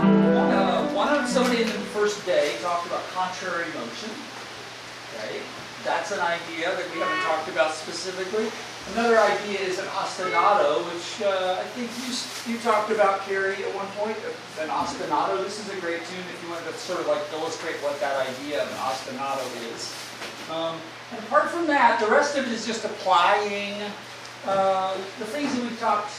One of somebody in the first day talked about contrary motion. Okay, that's an idea that we haven't talked about specifically. Another idea is an ostinato, which I think you talked about, Carrie, at one point. An ostinato. This is a great tune if you wanted to sort of like illustrate what that idea of an ostinato is. And apart from that, the rest of it is just applying the things that we've talked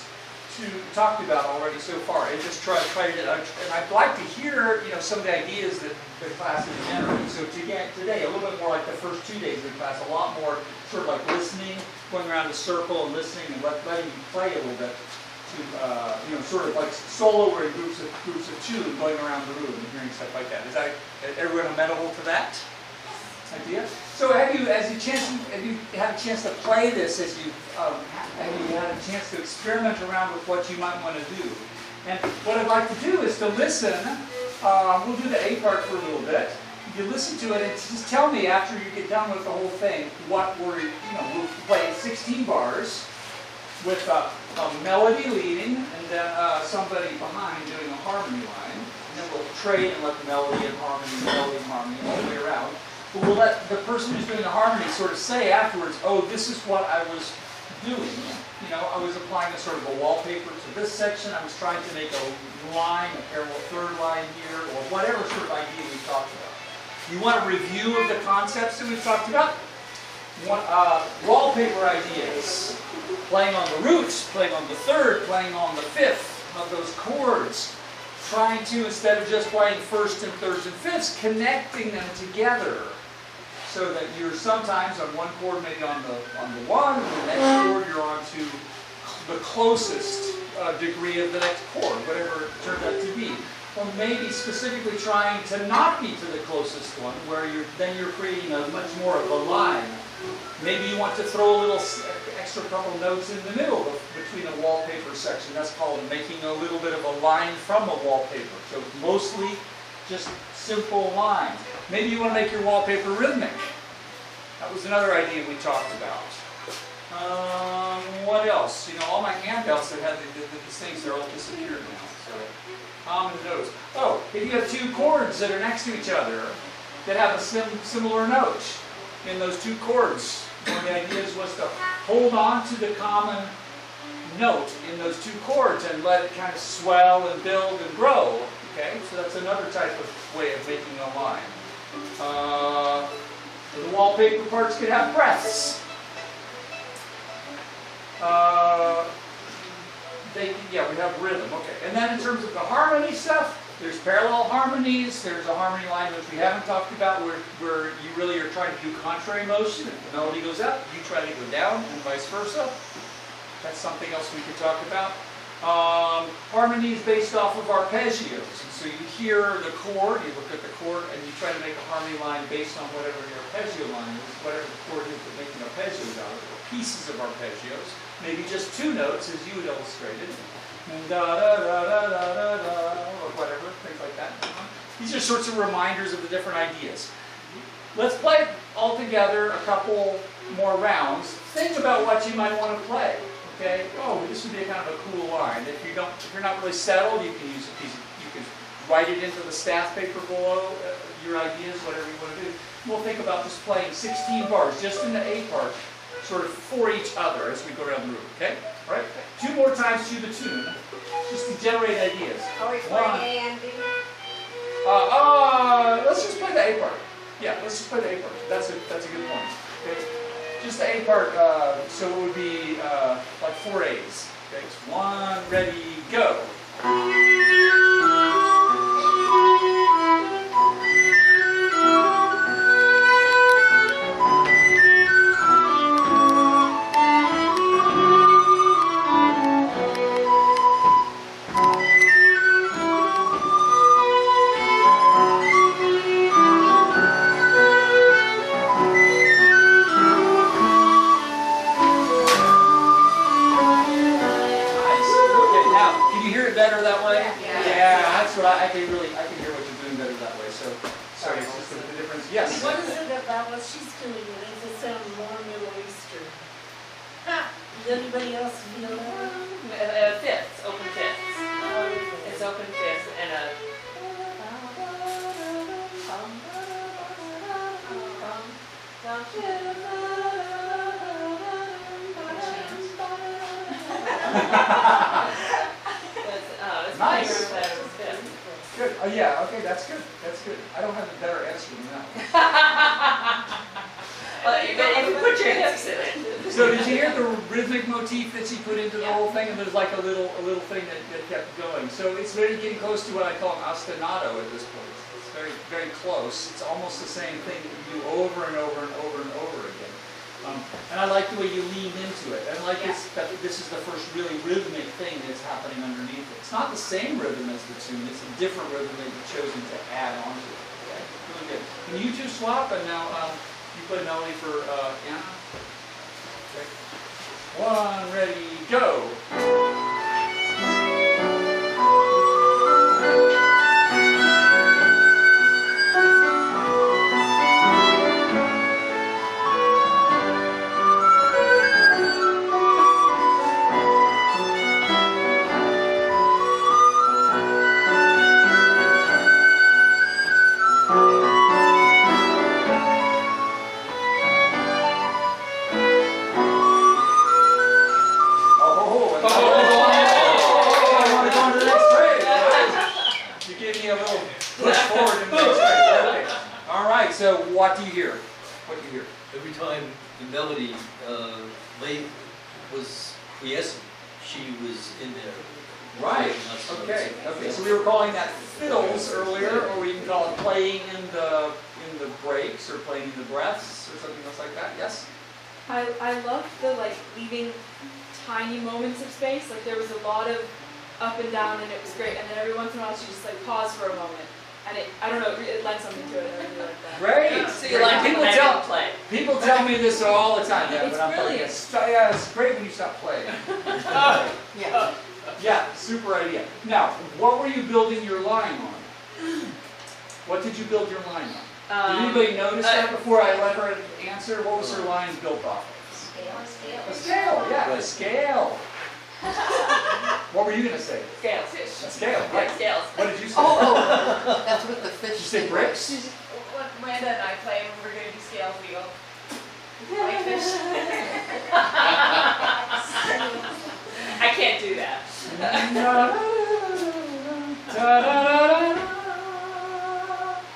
about already so far, and just try to do that. And I'd like to hear, some of the ideas that the class is generating. So today, a little bit more like the first 2 days of the class, a lot more sort of like listening, going around the circle and listening, and letting you play a little bit to, sort of like solo or in groups of two, and going around the room and hearing stuff like that. Is everyone amenable to that idea? So have you had a chance to play this? Have you had a chance to experiment around with what you might want to do? And what I'd like to do is to listen. We'll do the A part for a little bit. You listen to it and just tell me after you get done with the whole thing what we'll play 16 bars with a melody leading and then somebody behind doing a harmony line. And then we'll trade and let the melody and harmony all the way around. But we'll let the person who's doing the harmony sort of say afterwards, oh, this is what I was doing. I was applying a sort of a wallpaper to this section. I was trying to make a line, a parallel third line here, or whatever sort of idea we talked about. You want a review of the concepts that we've talked about? Wallpaper ideas. Playing on the roots, playing on the third, playing on the fifth of those chords. Trying to, instead of just playing first and thirds and fifths, connecting them together. So that you're sometimes on one chord, maybe on the one, and the next chord you're on to the closest degree of the next chord, whatever it turned out to be. Or maybe specifically trying to not be to the closest one, where you're creating a much more of a line. Maybe you want to throw a little extra couple notes in the middle between a wallpaper section. That's called making a little bit of a line from a wallpaper. So mostly just simple lines. Maybe you want to make your wallpaper rhythmic. That was another idea we talked about. What else? All my handouts that had these things, they're all disappeared now. So, common notes. Oh, if you have two chords that are next to each other that have a similar note in those two chords, one of the ideas was to hold on to the common note in those two chords and let it kind of swell and build and grow. Okay, so that's another type of way of making a line. The wallpaper parts could have breaths. We have rhythm. Okay, and then in terms of the harmony stuff, there's parallel harmonies. There's a harmony line which we haven't talked about, where you really are trying to do contrary motion. If the melody goes up, you try to go down, and vice versa. That's something else we could talk about. Harmonies based off of arpeggios. And so you hear the chord, you look at the chord, and you try to make a harmony line based on whatever your arpeggio line is, whatever the chord is that making arpeggios out of it, or pieces of arpeggios. Maybe just two notes, as you had illustrated. And or whatever, things like that. These are sorts of reminders of the different ideas. Let's play all together a couple more rounds. Think about what you might want to play. Okay. Oh, this would be a kind of a cool line. If you're not really settled, you can use a piece. You can write it into the staff paper below. Your ideas, whatever you want to do. We'll think about just playing 16 bars, just in the A part, sort of for each other as we go around the room. Okay. All right. 2 more times to the tune, just to generate ideas. Always playing A and B. Let's just play the A part. Yeah, let's just play the A part. That's a good point. Okay. Just the A part, so it would be like 4 A's. Okay, it's 1, ready, go. Better that way? Yeah, that's what I can hear what you're doing better that way. So, sorry, it's just the difference. Yes? What is it about what she's doing that makes it sound more Middle Eastern? Does anybody else feel that? Fifths, open fifths. It's open fifths and a was Nice. clear that it was fifth. Good. Oh yeah. Okay, that's good. That's good. I don't have a better answer than that one. Well, you put your hips in it. So did you hear the rhythmic motif that she put into the whole thing? And there's like a little thing that kept going. So it's really getting close to what I call an ostinato at this point. It's very, very close. It's almost the same thing that you do over and over and over and over again. And I like the way you lean into it. And I like that this is the first really rhythmic thing that's happening underneath it. It's not the same rhythm as the tune. It's a different rhythm that you've chosen to add onto it. Okay? Really good. Can you two swap? And now you play melody for Anna. Okay. 1, ready, go. So what do you hear? What do you hear? Every time the melody was quiescent, she was in there. Right. Okay. Okay. So we were calling that fiddles earlier, or we can call it playing in the breaks, or playing in the breaths, or something else like that. Yes. I loved the leaving tiny moments of space. Like there was a lot of up and down, and it was great. And then every once in a while, she just paused for a moment. And I don't know, it lent something to it. I really like that. Great. So you like people tell me this all the time. Yeah, It's but I'm brilliant. yeah, it's great when you stop playing. Yeah. Yeah, super idea. Now, what were you building your line on? What did you build your line on? Did anybody notice that before I let her answer? What was her line built off of? A scale, yeah, a scale. What were you going to say? Scales. A scale, right. Scales. What did you say? Oh, that's what the fish. Did you say bricks? What Amanda and I play when we're going to do scales, we go like fish. I can't do that.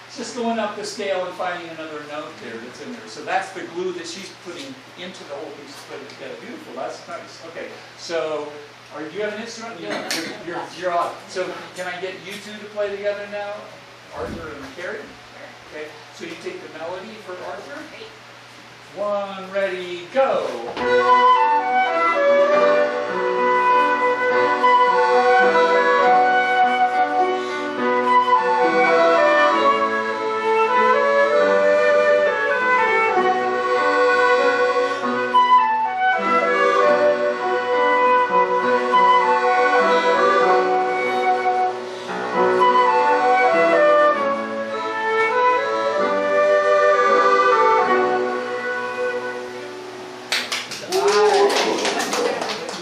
It's just going up the scale and finding another note there that's in there. So that's the glue that she's putting into the whole piece to put it together. Beautiful. That's nice. Okay. So, do you have an instrument? Yeah. You're on. So can I get you two to play together now, Arthur and Carrie? Okay. So you take the melody for Arthur. 1, ready, go.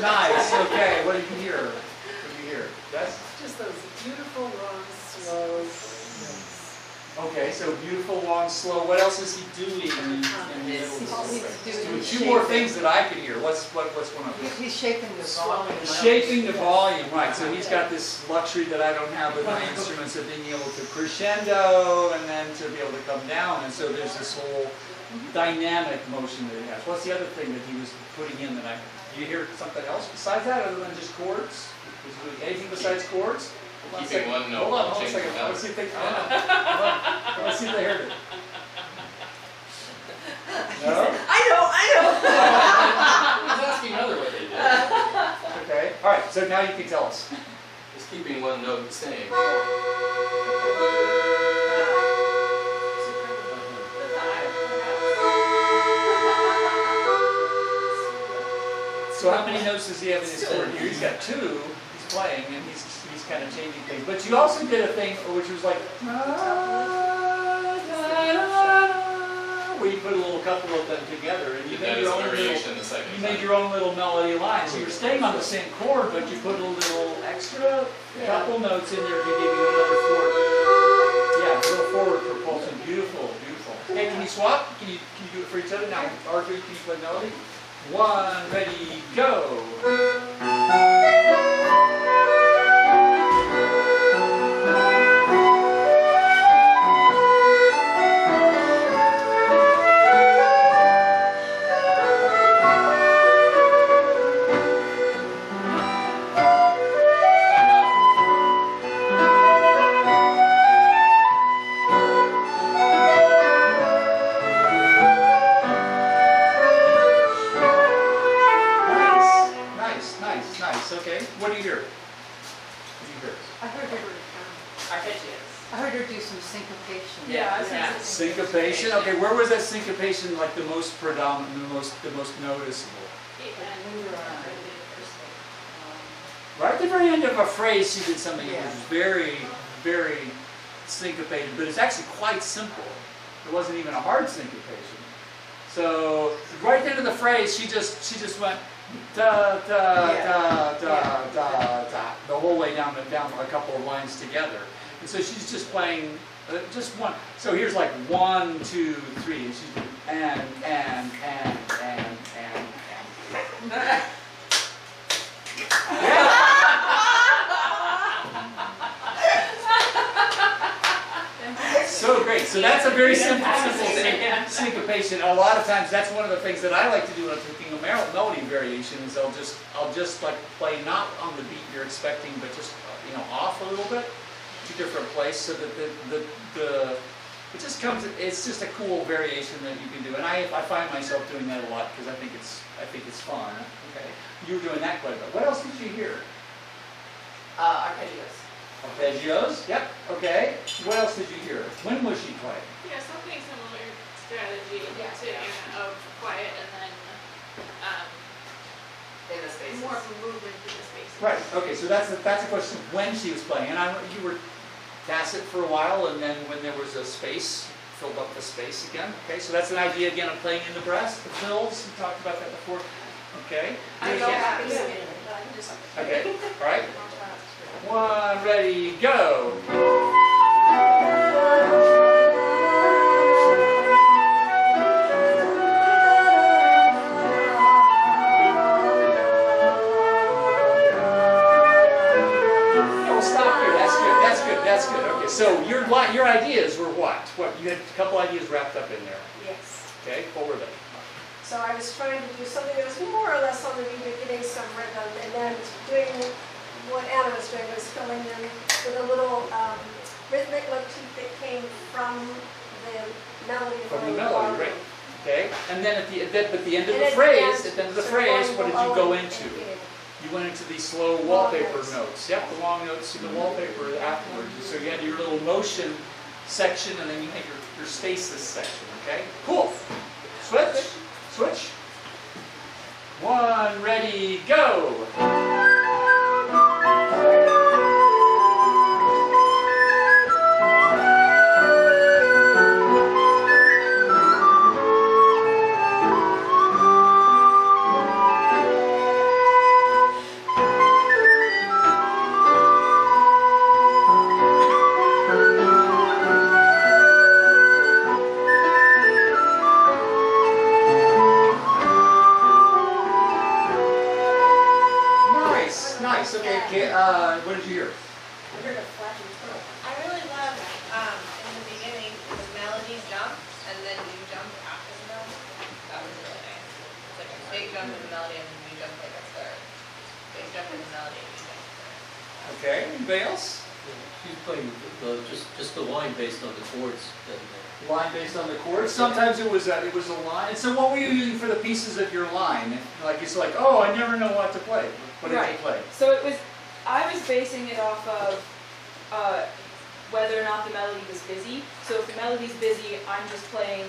Nice. Okay. What did you hear? What did you hear? Yes? Just those beautiful long slows. Okay, so beautiful, long, slow. What else is he doing in the middle of the He's doing doing two more things that I can hear. What's one of them? He's shaping the volume. He's shaping the volume, right. So he's got this luxury that I don't have with my instruments of being able to crescendo and then to be able to come down. And so there's this whole dynamic motion that he has. What's the other thing that he was putting in that do you hear something else besides that other than just chords? Was he doing anything besides chords? Keeping one note. Hold on a second. Let's see if they Let's see if they heard it. No? I know. I was asking another what they did. Okay. All right. So now you can tell us. Just keeping one note the same. So how many notes does he have in his chord here? He's got 2. He's playing, and he's kind of changing things. But you also did a thing which was like where you put a little couple of them together, and you made your own little melody line. So you're staying on the same chord, but you put a little extra couple notes in there to give you another chord. Yeah, a little forward propulsion. Beautiful, beautiful. Okay, can you swap? Can you do it for each other? Now, Arthur, can you play melody? 1, ready, go. you hear? I heard her, Arpeggios. I heard her do some syncopation. Yeah, I was Yeah. thinking Syncopation. Okay, where was that syncopation like the most predominant, the most noticeable? Right at the very end of a phrase, she did something that was very, very syncopated, but it's actually quite simple. It wasn't even a hard syncopation. So right at the end of the phrase, she just went da da da da da da the whole way down a couple of lines together. And so she's just playing just one. So here's like 1, 2, 3, and she's doing and. So great. So that's a very simple syncopation. A lot of times, that's one of the things that I like to do when I'm taking a melody variation. Is I'll just like play not on the beat you're expecting, but just off a little bit to different place, so that it just comes. It's just a cool variation that you can do, and I find myself doing that a lot because I think it's fun. Okay, you were doing that quite a bit. What else did you hear? Arpeggios. Arpeggios. Yep. Okay. What else did you hear? When was she playing? Yeah, something similar strategy to of quiet and then In the spaces. more movement in the space. Right. Okay. So that's a question of when she was playing, and you were tacit for a while, and then when there was a space, filled up the space again. Okay. So that's an idea again of playing in the breast, the fills. We talked about that before. Okay. I'm so happy to Yeah. Okay. All right. 1, ready, go. That's good. Okay, so your ideas were what? You had a couple ideas wrapped up in there. Yes. Okay, what were they? So I was trying to do something that was more or less on the beat, getting some rhythm, and then doing what Anna was doing, was filling in with a little rhythmic motif that came from the melody. From the melody, right? Okay, and then at the end of And the at phrase, the at the end of the sort of phrase, going what did you go below into? and You went into these slow Long wallpaper notes. notes. Yep, the long notes to the wallpaper afterwards. So you had your little motion section, and then you had your stasis section. Okay, cool. Switch, switch. 1, ready, go. Nice. Okay. What did you hear? I heard a flashing throat. I really love in the beginning the melody jump and then you jump after the melody. That was really nice. It's like a big jump in the melody and then you jump like a third. Big jump in the melody and you jump a third. Okay. Anybody else? She's playing just the line based on the chords. Line based on the chords. Sometimes it was a line. And so, what were you using for the pieces of your line? Like it's like, oh, I never know what to play. What did you play? So I was basing it off of whether or not the melody was busy. So if the melody's busy, I'm just playing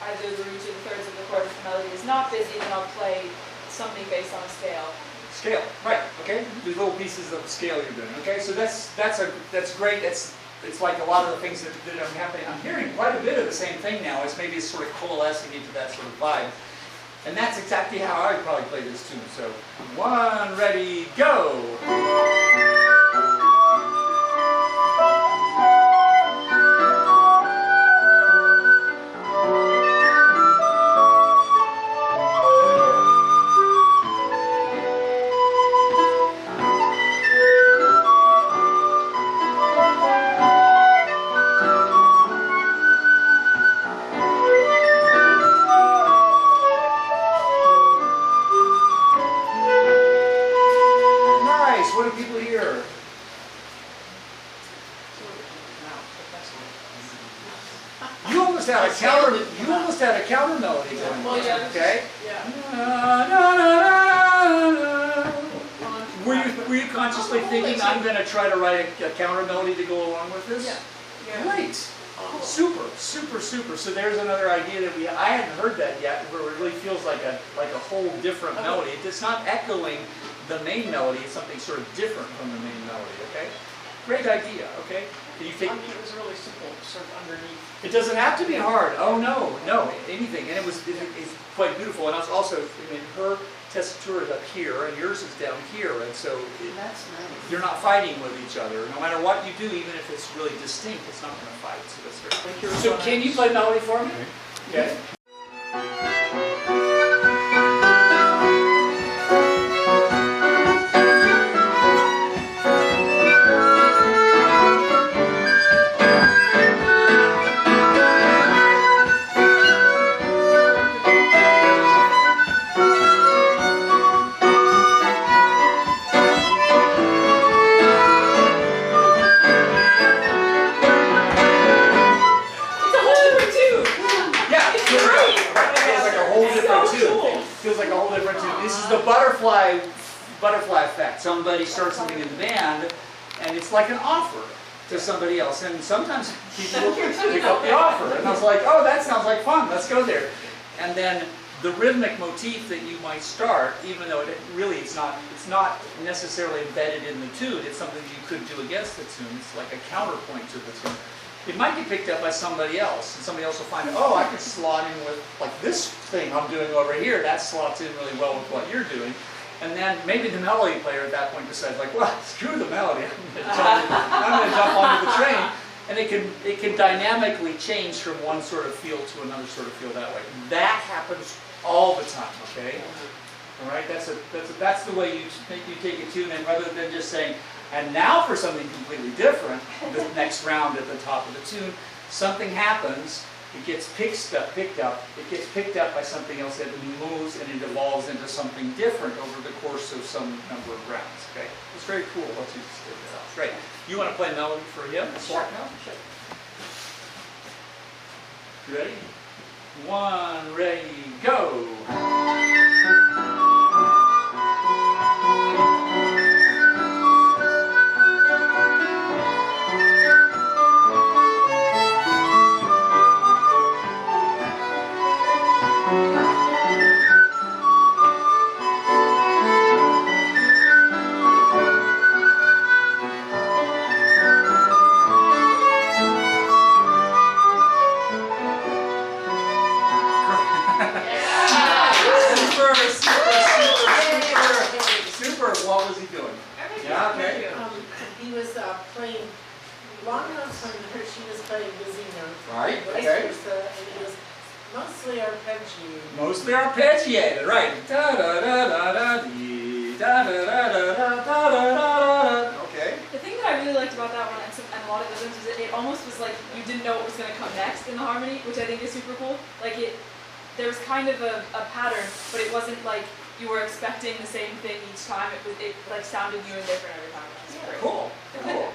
either the root or the thirds of the chord. If the melody is not busy, then I'll play something based on a scale. Scale, right? Okay, these little pieces of scale you're doing. Okay, so that's great. It's like a lot of the things that are happening. I'm hearing quite a bit of the same thing now. It's sort of coalescing into that sort of vibe. And that's exactly how I would probably play this tune. So, 1, ready, go! What do people hear? You almost had a counter. You almost had a counter melody going. Well, yeah. Okay. Yeah. Were you? were you consciously thinking, I'm going to try to write a counter melody to go along with this? Yeah. Great. Super, super, super. So there's another idea that I hadn't heard that yet, where it really feels like a whole different melody. It's not echoing the main melody, it's something sort of different from the main melody, okay? Great idea, okay? Can you think? It was really simple, sort of underneath. It doesn't have to be hard. Oh no, anything. And it's quite beautiful. And it's also, I mean, her tessitura is up here and yours is down here, and so That's nice. you're not fighting with each other. No matter what you do, even if it's really distinct, it's not going to fight. So that's very cool. So can you play melody for me? Okay. Butterfly effect. Somebody starts something in the band, and it's like an offer to somebody else. And sometimes people will pick up the offer, and I was like, "Oh, that sounds like fun. Let's go there." And then the rhythmic motif that you might start, even though it's not necessarily embedded in the tune. It's something you could do against the tune. It's like a counterpoint to the tune. It might get picked up by somebody else, and somebody else will find, oh, I could slot in with like this thing I'm doing over here. That slots in really well with what you're doing. And then maybe the melody player at that point decides, like, well, screw the melody. I'm going to jump onto the train. And it can dynamically change from one sort of feel to another sort of feel that way. That happens all the time, okay? All right, that's the way you take a tune, and rather than just saying, and now for something completely different, the next round at the top of the tune, something happens. It gets picked up. It gets picked up by something else that moves, and it evolves into something different over the course of some number of rounds. Okay, it's very cool. Let's just figure it out. Great. You want to play melody for him? Sure. Sure. You ready? 1, ready, go. What was he doing? Yeah, okay. He was playing long notes on her, she was playing busy notes. Right, Vice okay. versa, and it was mostly arpeggiated. Mostly arpeggiated, right. Da da da da da dee, da da da da da da da da. Okay. The thing that I really liked about that one and a lot of the others is that it almost was like you didn't know what was going to come next in the harmony, which I think is super cool. Like there was kind of a pattern, but it wasn't like you were expecting the same thing each time. It like sounded new and different every time. Cool. Cool.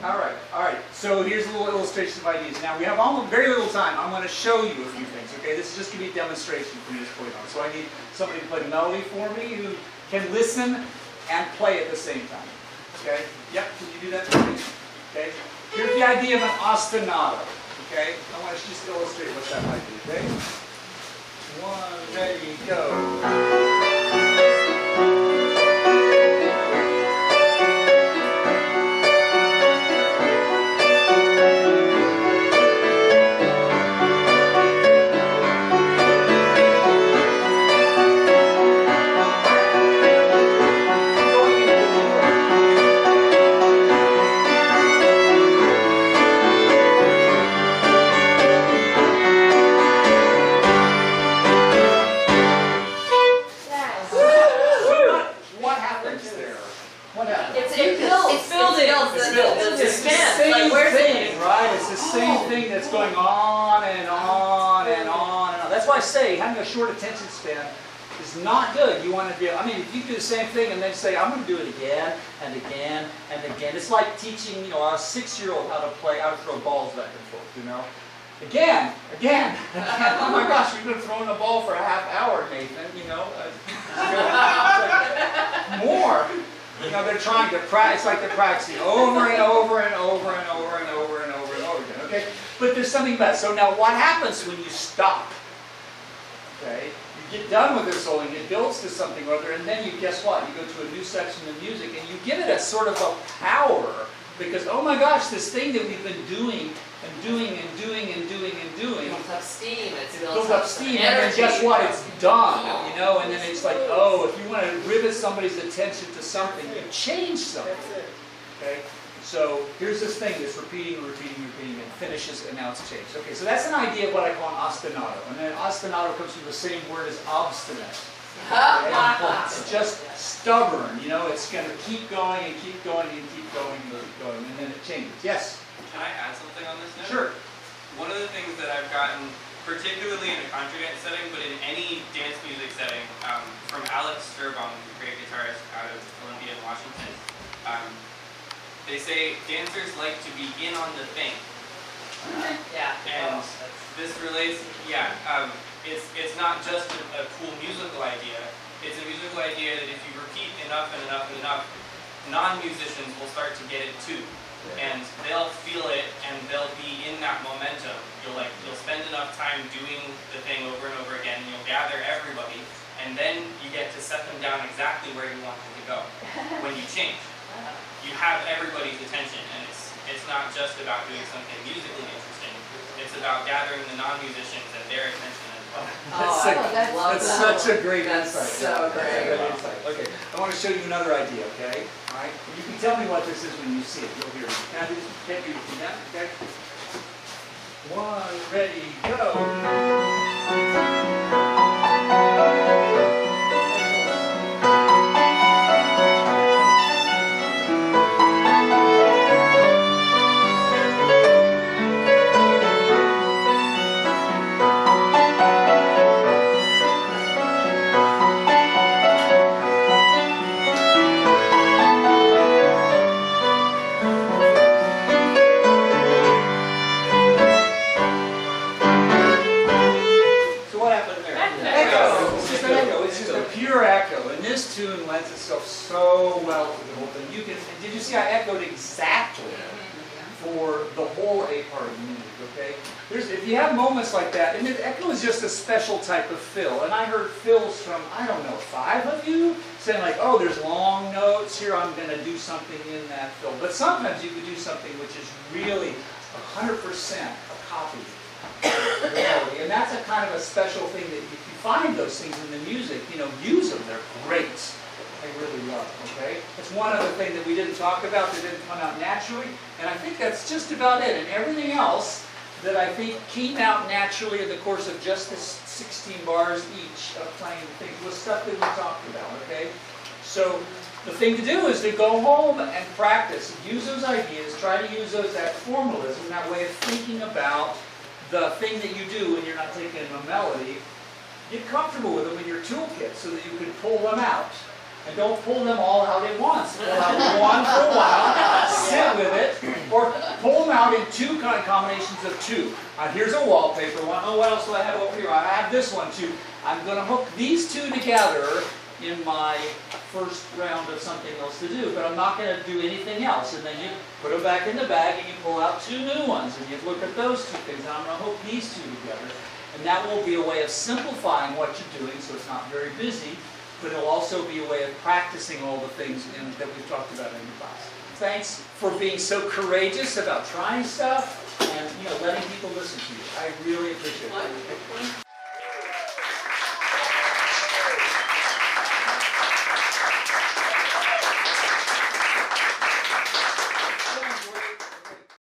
All right. So here's a little illustration of ideas. Now we have very little time. I'm going to show you a few things. Okay, this is just going to be a demonstration from this point on. So I need somebody to play the melody for me who can listen and play at the same time. Okay. Yep. Can you do that for me? Okay. Here's the idea of an ostinato. Okay. I want to just illustrate what that might be. Okay. 1, ready, go. Going on and on and on and on. That's why I say having a short attention span is not good. You want to do, I mean, if you do the same thing and then say, I'm going to do it again and again and again. It's like teaching, a 6-year-old how to throw balls back and forth, Again. Oh my gosh, you've been throwing a ball for a half hour, Nathan, More. You know, they're trying to practice, it's like they're practicing over and over and over and over and over and over and over again, okay? But there's something about it. So now what happens when you stop? Okay? You get done with this solo and it builds to something or other, and then you, guess what? You go to a new section of music and you give it a sort of a power because, oh my gosh, this thing that we've been doing and doing and doing and doing and doing. It builds up steam, it Builds up steam, and then guess what? It's done, you know. And then it's like, oh, if you want to rivet somebody's attention to something, you change something. That's it. Okay. So here's this thing that's repeating and repeating and repeating and finishes, and now it's changed. Okay. So that's an idea of what I call an ostinato, and then ostinato comes from the same word as obstinate. Okay? It's just stubborn, you know. It's going to keep going and keep going and keep going and keep going, and then it changes. Yes. Can I add something on this note? Sure. One of the things that I've gotten, particularly in a country dance setting, but in any dance music setting, from Alex Sturbaum, who's a great guitarist out of Columbia, Washington, they say dancers like to be in on the thing. Yeah. And this relates, it's not just a cool musical idea. It's a musical idea that if you repeat enough and enough and enough, non-musicians will start to get it too. And they'll feel it, and they'll be in that momentum. You'll spend enough time doing the thing over and over again, and you'll gather everybody, and then you get to set them down exactly where you want them to go when you change. You have everybody's attention, and it's not just about doing something musically interesting. It's about gathering the non-musicians and their attention as well. That's such a great insight. So great. That's a good insight. Okay, I want to show you another idea, okay? All right? You can tell me what this is when you see it. You'll hear it. Can I do this? Can't do this again, okay? One, ready, go. Pure echo, and this tune lends itself so well to the whole thing. You can, did you see I echoed exactly for the whole A part of the music, okay? If you have moments like that, and the echo is just a special type of fill, and I heard fills from, I don't know, 5 of you saying like, oh, there's long notes here, I'm going to do something in that fill. But sometimes you could do something which is really 100% a copy. And that's a kind of a special thing that if you find those things in the music, you know, use them. They're great. I really love, okay? That's one other thing that we didn't talk about that didn't come out naturally, and I think that's just about it. And everything else that I think came out naturally in the course of just this 16 bars each of playing things was stuff that we talked about, okay? So the thing to do is to go home and practice. Use those ideas. Try to use those, that formalism, that way of thinking about the thing that you do when you're not taking a melody. Get comfortable with them in your toolkit so that you can pull them out. And don't pull them all out at once. Pull out one for a while, sit with it, or pull them out in two kind of combinations of two. Here's a wallpaper one. Oh, what else do I have over here? I have this one too. I'm going to hook these two together in my first round of something else to do, but I'm not going to do anything else. And then you put them back in the bag and you pull out two new ones, and you look at those two things, and I'm going to hook these two together. And that will be a way of simplifying what you're doing so it's not very busy, but it'll also be a way of practicing all the things that we've talked about in the class. Thanks for being so courageous about trying stuff and letting people listen to you. I really appreciate it.